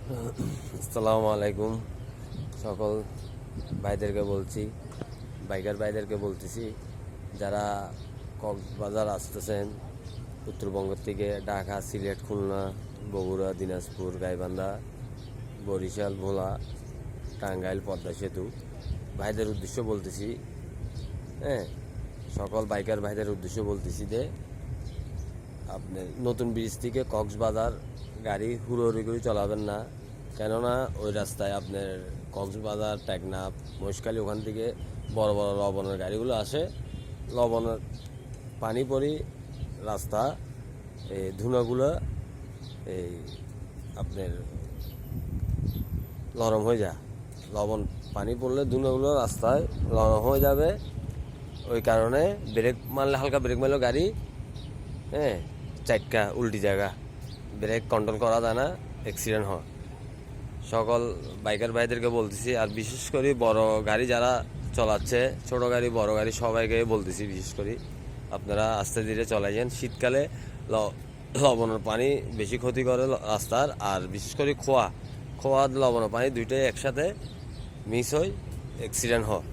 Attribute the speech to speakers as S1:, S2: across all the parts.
S1: আসসালামু আলাইকুম। সকল ভাইদেরকে বলছি, বাইকার ভাইদেরকে বলতেছি, যারা কক্সবাজার আসতেছেন উত্তরবঙ্গ থেকে, ঢাকা, সিলেট, খুলনা, বগুড়া, দিনাজপুর, গাইবান্ধা, বরিশাল, ভোলা, টাঙ্গাইল, পদ্মা সেতু, ভাইদের উদ্দেশ্য বলতেছি। হ্যাঁ, সকল বাইকার ভাইদের উদ্দেশ্য বলতেছি যে আপনি নতুন ব্রিজ থেকে কক্সবাজার গাড়ি হুড়োহুড়ি করে চলাবেন না। কেননা ওই রাস্তায় আপনার কক্সবাজার, টেকনাফ, মহেশখালী, ওখান থেকে বড় বড় লবণের গাড়িগুলো আসে। লবণের পানি পড়ি রাস্তা, এই ধুনাগুলো এই আপনার নরম হয়ে যায়। লবণ পানি পড়লে ধুনাগুলো রাস্তায় নরম হয়ে যাবে। ওই কারণে ব্রেক মারলে, হালকা ব্রেক মারলে গাড়ি, হ্যাঁ, চারটা উল্টি জায়গা, ব্রেক কন্ট্রোল করা যায় না, অ্যাক্সিডেন্ট হয়। সকল বাইকার ভাইদেরকে বলতেছি, আর বিশেষ করে বড় গাড়ি যারা চালাচ্ছে, ছোট গাড়ি বড় গাড়ি সবাইকে বলতেছি, বিশেষ করে আপনারা আস্তে ধীরে চলাইছেন। শীতকালে লবণের পানি বেশি ক্ষতি করে রাস্তার, আর বিশেষ করে খোয়া লবণের পানি দুইটাই একসাথে মিস হয়ে অ্যাক্সিডেন্ট হয়।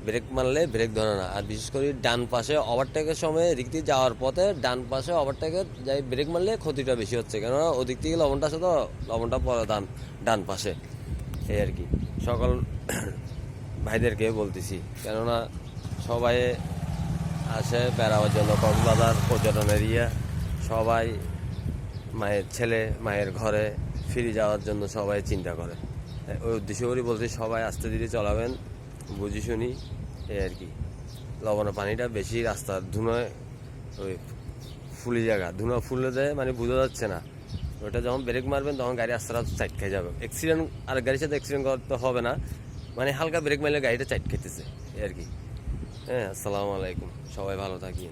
S1: ব্রেক মারলে ব্রেক ধরে না। আর বিশেষ করে ডান পাশে ওভারটেকের সময় এদিক থেকে যাওয়ার পথে ডান পাশে ওভারটেকের যাই ব্রেক মারলে ক্ষতিটা বেশি হচ্ছে, কেননা ওদিক থেকে লবণটা আছে, তো লবণটা পরে ডান পাশে। এই আর কি সকল ভাইদেরকে বলতেছি, কেননা সবাই আসে বেড়াবার জন্য কক্সবাজার পর্যটন এরিয়া। সবাই মায়ের ছেলে মায়ের ঘরে ফিরে যাওয়ার জন্য সবাই চিন্তা করে। ওই উদ্দেশ্য করে বলতে, সবাই আস্তে ধীরে চলাবেন, বুঝি শুনি। এই আর কি, লবণের পানিটা বেশি রাস্তার ধুনোয়, ওই ফুলি জায়গা ধুনো ফুলে দেয়, মানে বোঝা যাচ্ছে না। ওটা যখন ব্রেক মারবেন তখন গাড়ি আস্তে আস্তে চাইট খেয়ে যাবে। অ্যাক্সিডেন্ট, আর গাড়ির সাথে অ্যাক্সিডেন্ট করতে হবে না, মানে হালকা ব্রেক মারলে গাড়িটা চাইট খেতেছে। এই আর কি। হ্যাঁ, আসসালামু আলাইকুম, সবাই ভালো থাকি।